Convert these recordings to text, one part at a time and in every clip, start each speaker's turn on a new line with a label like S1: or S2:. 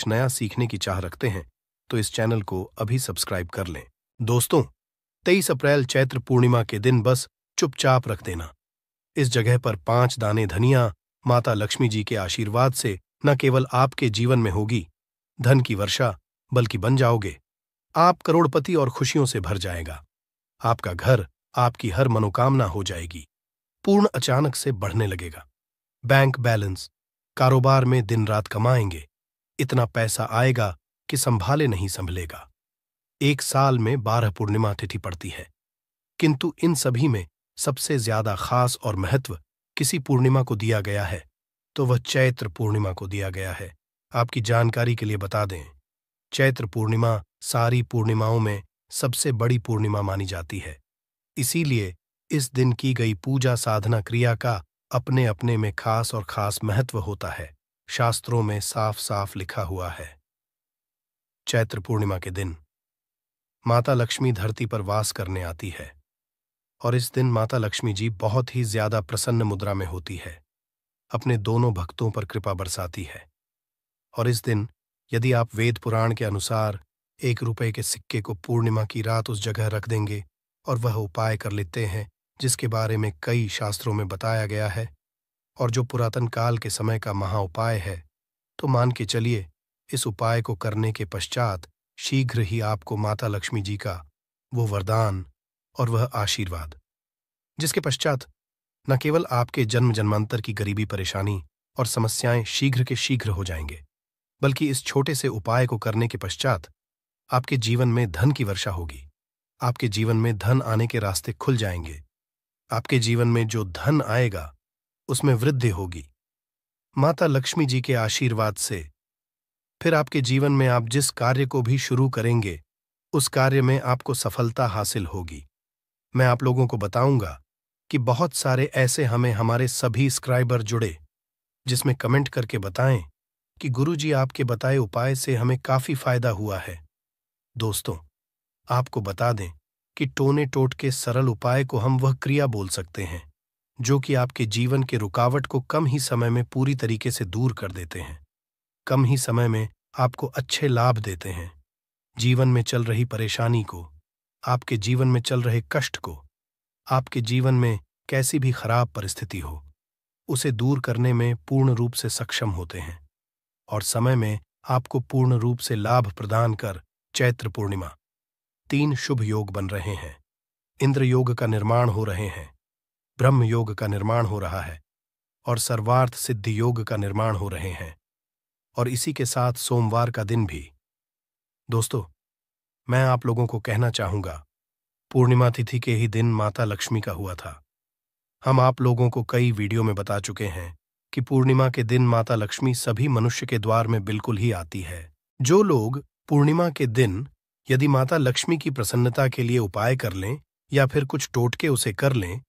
S1: कुछ नया सीखने की चाह रखते हैं तो इस चैनल को अभी सब्सक्राइब कर लें। दोस्तों, 23 अप्रैल चैत्र पूर्णिमा के दिन बस चुपचाप रख देना। इस जगह पर 5 दाने धनिया माता लक्ष्मी जी के आशीर्वाद से न केवल आपके जीवन में होगी धन की वर्षा, बल्कि बन जाओगे आप करोड़पति और खुशियों से भर जाएगा। आपका घर, आपकी हर मनोकामना हो जाएगी पूर्ण, अचानक से बढ़ने लगेगा। बैंक बैलेंस, कारोबार में दिन रात कमाएंगे, इतना पैसा आएगा कि संभाले नहीं संभलेगा। एक साल में 12 पूर्णिमा तिथि पड़ती है, किंतु इन सभी में सबसे ज्यादा खास और महत्व किसी पूर्णिमा को दिया गया है, तो वह चैत्र पूर्णिमा को दिया गया है। आपकी जानकारी के लिए बता दें, चैत्र पूर्णिमा सारी पूर्णिमाओं में सबसे बड़ी पूर्णिमा मानी जाती है। इसीलिए इस दिन की गई पूजा साधना क्रिया का अपने अपने में खास और खास महत्व होता है। शास्त्रों में साफ साफ लिखा हुआ है, चैत्र पूर्णिमा के दिन माता लक्ष्मी धरती पर वास करने आती है और इस दिन माता लक्ष्मी जी बहुत ही ज्यादा प्रसन्न मुद्रा में होती है, अपने दोनों भक्तों पर कृपा बरसाती है। और इस दिन यदि आप वेद पुराण के अनुसार 1 रुपए के सिक्के को पूर्णिमा की रात उस जगह रख देंगे और वह उपाय कर लेते हैं जिसके बारे में कई शास्त्रों में बताया गया है और जो पुरातन काल के समय का महा उपाय है, तो मान के चलिए इस उपाय को करने के पश्चात शीघ्र ही आपको माता लक्ष्मी जी का वो वरदान और वह आशीर्वाद, जिसके पश्चात न केवल आपके जन्म जन्मांतर की गरीबी परेशानी और समस्याएं शीघ्र के शीघ्र हो जाएंगे, बल्कि इस छोटे से उपाय को करने के पश्चात आपके जीवन में धन की वर्षा होगी। आपके जीवन में धन आने के रास्ते खुल जाएंगे। आपके जीवन में जो धन आएगा उसमें वृद्धि होगी माता लक्ष्मी जी के आशीर्वाद से। फिर आपके जीवन में आप जिस कार्य को भी शुरू करेंगे उस कार्य में आपको सफलता हासिल होगी। मैं आप लोगों को बताऊंगा कि बहुत सारे ऐसे हमारे सभी सब्सक्राइबर जुड़े जिसमें कमेंट करके बताएं कि गुरुजी आपके बताए उपाय से हमें काफी फायदा हुआ है। दोस्तों, आपको बता दें कि टोने टोट के सरल उपाय को हम वह क्रिया बोल सकते हैं जो कि आपके जीवन के रुकावट को कम ही समय में पूरी तरीके से दूर कर देते हैं, कम ही समय में आपको अच्छे लाभ देते हैं। जीवन में चल रही परेशानी को, आपके जीवन में चल रहे कष्ट को, आपके जीवन में कैसी भी खराब परिस्थिति हो, उसे दूर करने में पूर्ण रूप से सक्षम होते हैं और समय में आपको पूर्ण रूप से लाभ प्रदान कर चैत्र पूर्णिमा 3 शुभ योग बन रहे हैं। इंद्र योग का निर्माण हो रहे हैं, ब्रह्म योग का निर्माण हो रहा है और सर्वार्थ सिद्धि योग का निर्माण हो रहे हैं, और इसी के साथ सोमवार का दिन भी। दोस्तों, मैं आप लोगों को कहना चाहूंगा, पूर्णिमा तिथि के ही दिन माता लक्ष्मी का हुआ था। हम आप लोगों को कई वीडियो में बता चुके हैं कि पूर्णिमा के दिन माता लक्ष्मी सभी मनुष्य के द्वार में बिल्कुल ही आती है। जो लोग पूर्णिमा के दिन यदि माता लक्ष्मी की प्रसन्नता के लिए उपाय कर लें या फिर कुछ टोटके उसे कर लें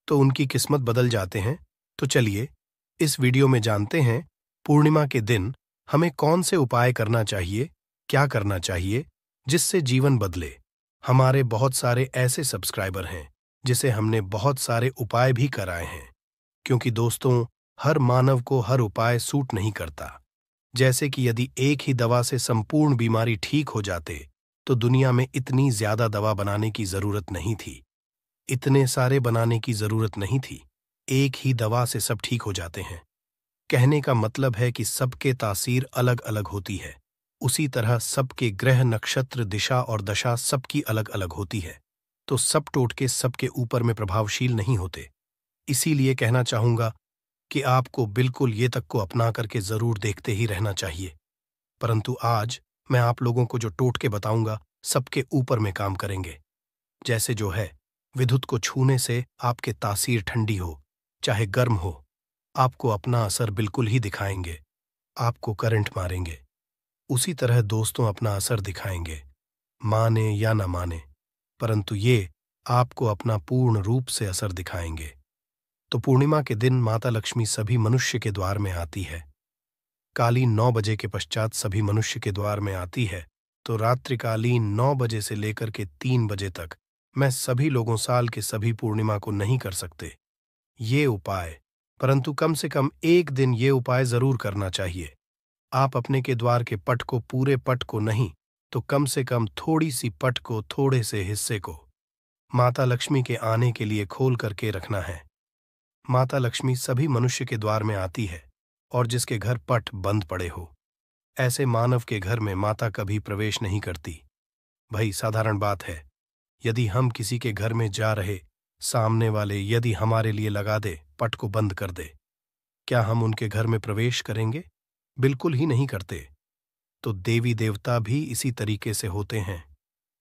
S1: तो उनकी किस्मत बदल जाते हैं। तो चलिए इस वीडियो में जानते हैं पूर्णिमा के दिन हमें कौन से उपाय करना चाहिए, क्या करना चाहिए जिससे जीवन बदले। हमारे बहुत सारे ऐसे सब्सक्राइबर हैं जिसे हमने बहुत सारे उपाय भी कराए हैं, क्योंकि दोस्तों, हर मानव को हर उपाय सूट नहीं करता। जैसे कि यदि एक ही दवा से संपूर्ण बीमारी ठीक हो जाते तो दुनिया में इतनी ज्यादा दवा बनाने की जरूरत नहीं थी, इतने सारे बनाने की जरूरत नहीं थी। एक ही दवा से सब ठीक हो जाते हैं। कहने का मतलब है कि सबके तासीर अलग अलग होती है, उसी तरह सबके ग्रह, नक्षत्र, दिशा और दशा सबकी अलग अलग होती है, तो सब टोटके सबके ऊपर में प्रभावशील नहीं होते। इसीलिए कहना चाहूंगा कि आपको बिल्कुल ये तक को अपना करके जरूर देखते ही रहना चाहिए। परंतु आज मैं आप लोगों को जो टोटके बताऊंगा सबके ऊपर में काम करेंगे। जैसे जो है, विद्युत को छूने से आपके तासीर ठंडी हो चाहे गर्म हो, आपको अपना असर बिल्कुल ही दिखाएंगे, आपको करंट मारेंगे। उसी तरह दोस्तों अपना असर दिखाएंगे, माने या न माने, परंतु ये आपको अपना पूर्ण रूप से असर दिखाएंगे। तो पूर्णिमा के दिन माता लक्ष्मी सभी मनुष्य के द्वार में आती है। कालीन 9 बजे के पश्चात सभी मनुष्य के द्वार में आती है, तो रात्रिकालीन 9 बजे से लेकर के 3 बजे तक मैं सभी लोगों साल के सभी पूर्णिमा को नहीं कर सकते ये उपाय, परंतु कम से कम एक दिन ये उपाय जरूर करना चाहिए। आप अपने के द्वार के पट को, पूरे पट को नहीं तो कम से कम थोड़ी सी पट को, थोड़े से हिस्से को माता लक्ष्मी के आने के लिए खोल करके रखना है। माता लक्ष्मी सभी मनुष्य के द्वार में आती है, और जिसके घर पट बंद पड़े हो ऐसे मानव के घर में माता कभी प्रवेश नहीं करती। भाई साधारण बात है, यदि हम किसी के घर में जा रहे, सामने वाले यदि हमारे लिए लगा दे, पट को बंद कर दे, क्या हम उनके घर में प्रवेश करेंगे? बिल्कुल ही नहीं करते। तो देवी देवता भी इसी तरीके से होते हैं।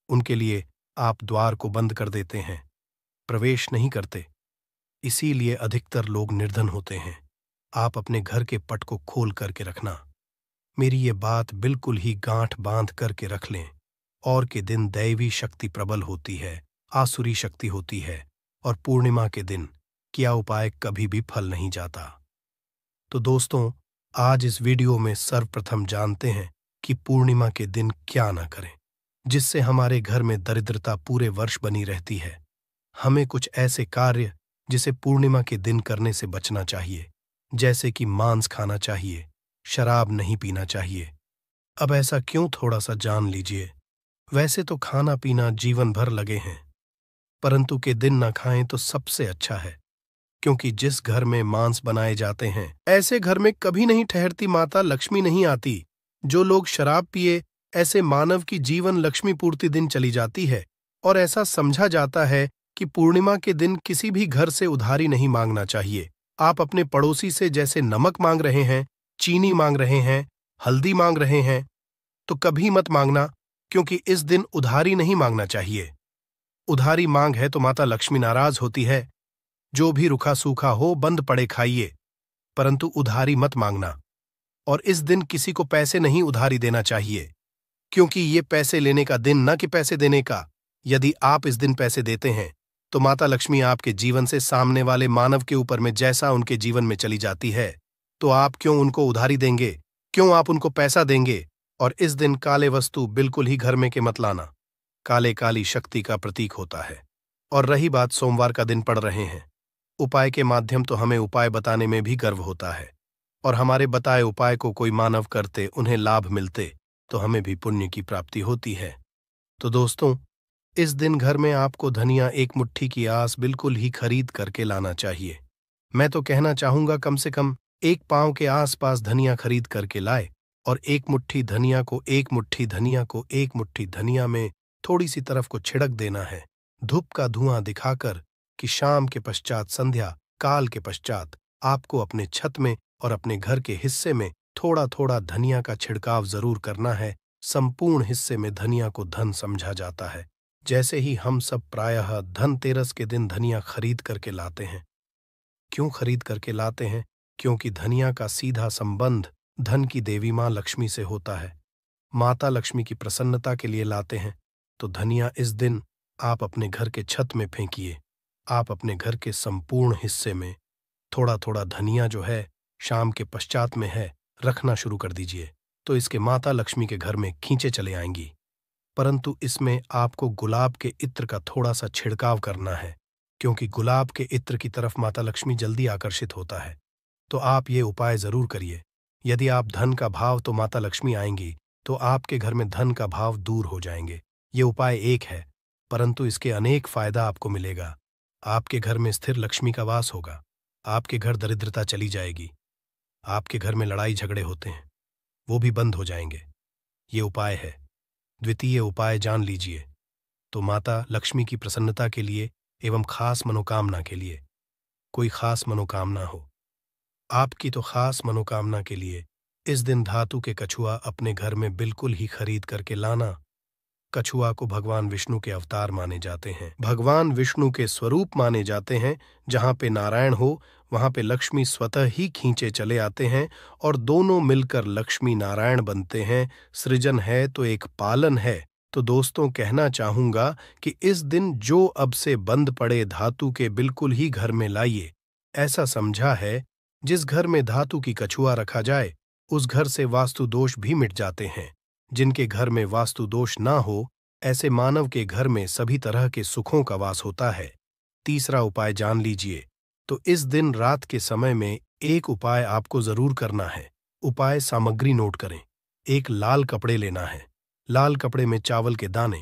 S1: उनके लिए आप द्वार को बंद कर देते हैं, प्रवेश नहीं करते। इसीलिए अधिकतर लोग निर्धन होते हैं। आप अपने घर के पट को खोल करके रखना। मेरी ये बात बिल्कुल ही गांठ बांध करके रख लें। और के दिन दैवी शक्ति प्रबल होती है, आसुरी शक्ति होती है, और पूर्णिमा के दिन किया उपाय कभी भी फल नहीं जाता। तो दोस्तों, आज इस वीडियो में सर्वप्रथम जानते हैं कि पूर्णिमा के दिन क्या ना करें, जिससे हमारे घर में दरिद्रता पूरे वर्ष बनी रहती है। हमें कुछ ऐसे कार्य जिसे पूर्णिमा के दिन करने से बचना चाहिए, जैसे कि मांस खाना चाहिए, शराब नहीं पीना चाहिए। अब ऐसा क्यों, थोड़ा सा जान लीजिए। वैसे तो खाना पीना जीवन भर लगे हैं, परंतु के दिन ना खाएं तो सबसे अच्छा है, क्योंकि जिस घर में मांस बनाए जाते हैं ऐसे घर में कभी नहीं ठहरती माता लक्ष्मी नहीं आती। जो लोग शराब पिए, ऐसे मानव की जीवन लक्ष्मी पूर्ति दिन चली जाती है। और ऐसा समझा जाता है कि पूर्णिमा के दिन किसी भी घर से उधारी नहीं मांगना चाहिए। आप अपने पड़ोसी से जैसे नमक मांग रहे हैं, चीनी मांग रहे हैं, हल्दी मांग रहे हैं, तो कभी मत मांगना, क्योंकि इस दिन उधारी नहीं मांगना चाहिए। उधारी मांग है तो माता लक्ष्मी नाराज होती है। जो भी रूखा सूखा हो बंद पड़े खाइए, परंतु उधारी मत मांगना। और इस दिन किसी को पैसे नहीं उधारी देना चाहिए, क्योंकि ये पैसे लेने का दिन न कि पैसे देने का। यदि आप इस दिन पैसे देते हैं तो माता लक्ष्मी आपके जीवन से सामने वाले मानव के ऊपर में जैसा उनके जीवन में चली जाती है, तो आप क्यों उनको उधारी देंगे, क्यों आप उनको पैसा देंगे? और इस दिन काले वस्तु बिल्कुल ही घर में के मत लाना। काले काली शक्ति का प्रतीक होता है। और रही बात सोमवार का दिन पड़ रहे हैं, उपाय के माध्यम तो हमें उपाय बताने में भी गर्व होता है, और हमारे बताए उपाय को कोई मानव करते, उन्हें लाभ मिलते, तो हमें भी पुण्य की प्राप्ति होती है। तो दोस्तों, इस दिन घर में आपको धनिया एक मुट्ठी की आस बिल्कुल ही खरीद करके लाना चाहिए। मैं तो कहना चाहूंगा कम से कम 1 पांव के आसपास धनिया खरीद करके लाए, और एक मुट्ठी धनिया को, एक मुट्ठी धनिया को, एक मुट्ठी धनिया में थोड़ी सी तरफ को छिड़क देना है, धूप का धुआं दिखाकर, कि शाम के पश्चात, संध्या काल के पश्चात आपको अपने छत में और अपने घर के हिस्से में थोड़ा थोड़ा धनिया का छिड़काव जरूर करना है। संपूर्ण हिस्से में धनिया को धन समझा जाता है। जैसे ही हम सब प्रायः धनतेरस के दिन धनिया खरीद करके लाते हैं। क्यों खरीद करके लाते हैं? क्योंकि धनिया का सीधा संबंध धन की देवी माँ लक्ष्मी से होता है। माता लक्ष्मी की प्रसन्नता के लिए लाते हैं। तो धनिया इस दिन आप अपने घर के छत में फेंकिए। आप अपने घर के संपूर्ण हिस्से में थोड़ा थोड़ा धनिया जो है, शाम के पश्चात में है, रखना शुरू कर दीजिए, तो इसके माता लक्ष्मी के घर में खींचे चले आएंगी। परंतु इसमें आपको गुलाब के इत्र का थोड़ा सा छिड़काव करना है, क्योंकि गुलाब के इत्र की तरफ माता लक्ष्मी जल्दी आकर्षित होता है। तो आप ये उपाय जरूर करिए। यदि आप धन का भाव, तो माता लक्ष्मी आएंगी, तो आपके घर में धन का भाव दूर हो जाएंगे। ये उपाय एक है, परंतु इसके अनेक फायदा आपको मिलेगा। आपके घर में स्थिर लक्ष्मी का वास होगा। आपके घर दरिद्रता चली जाएगी। आपके घर में लड़ाई झगड़े होते हैं, वो भी बंद हो जाएंगे। ये उपाय है। द्वितीय उपाय जान लीजिए। तो माता लक्ष्मी की प्रसन्नता के लिए एवं खास मनोकामना के लिए, कोई खास मनोकामना हो, आपकी तो खास मनोकामना के लिए इस दिन धातु के कछुआ अपने घर में बिल्कुल ही खरीद करके लाना। कछुआ को भगवान विष्णु के अवतार माने जाते हैं, भगवान विष्णु के स्वरूप माने जाते हैं। जहाँ पे नारायण हो, वहाँ पे लक्ष्मी स्वतः ही खींचे चले आते हैं, और दोनों मिलकर लक्ष्मी नारायण बनते हैं। सृजन है तो एक पालन है। तो दोस्तों, कहना चाहूंगा कि इस दिन जो अब से बंद पड़े धातु के बिल्कुल ही घर में लाइए। ऐसा समझा है, जिस घर में धातु की कछुआ रखा जाए, उस घर से वास्तु दोष भी मिट जाते हैं। जिनके घर में वास्तु दोष ना हो, ऐसे मानव के घर में सभी तरह के सुखों का वास होता है। तीसरा उपाय जान लीजिए। तो इस दिन रात के समय में एक उपाय आपको जरूर करना है। उपाय सामग्री नोट करें। एक लाल कपड़े लेना है। लाल कपड़े में चावल के दाने,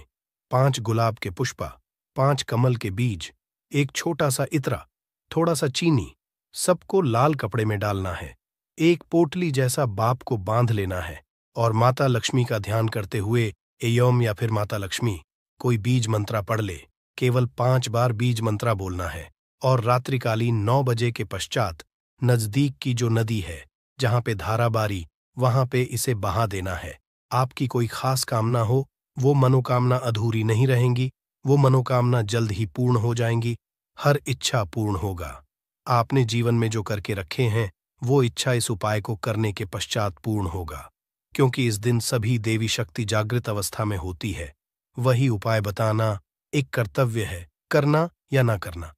S1: 5 गुलाब के पुष्पा, 5 कमल के बीज, एक छोटा सा इत्रा, थोड़ा सा चीनी, सबको लाल कपड़े में डालना है। एक पोटली जैसा बाप को बांध लेना है और माता लक्ष्मी का ध्यान करते हुए एयम या फिर माता लक्ष्मी कोई बीज मंत्रा पढ़ ले। केवल 5 बार बीज मंत्रा बोलना है और रात्रिकालीन 9 बजे के पश्चात नजदीक की जो नदी है जहां पे धाराबारी, वहां पे इसे बहा देना है। आपकी कोई खास कामना हो, वो मनोकामना अधूरी नहीं रहेंगी, वो मनोकामना जल्द ही पूर्ण हो जाएंगी। हर इच्छा पूर्ण होगा। आपने जीवन में जो करके रखे हैं वो इच्छा इस उपाय को करने के पश्चात पूर्ण होगा, क्योंकि इस दिन सभी देवी शक्ति जागृत अवस्था में होती है। वही उपाय बताना एक कर्तव्य है, करना या ना करना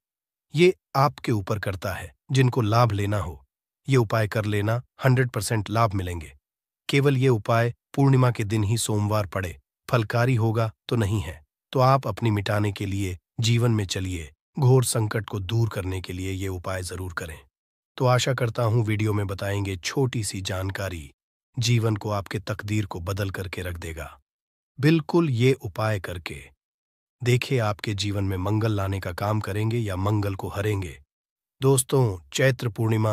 S1: ये आपके ऊपर करता है। जिनको लाभ लेना हो ये उपाय कर लेना, 100% लाभ मिलेंगे। केवल ये उपाय पूर्णिमा के दिन ही सोमवार पड़े, फलकारी होगा तो नहीं है। तो आप अपनी मिटाने के लिए जीवन में चलिए, घोर संकट को दूर करने के लिए ये उपाय जरूर करें। तो आशा करता हूं वीडियो में बताएंगे छोटी सी जानकारी जीवन को, आपके तकदीर को बदल करके रख देगा। बिल्कुल ये उपाय करके देखिए आपके जीवन में मंगल लाने का काम करेंगे या मंगल को हरेंगे। दोस्तों, चैत्र पूर्णिमा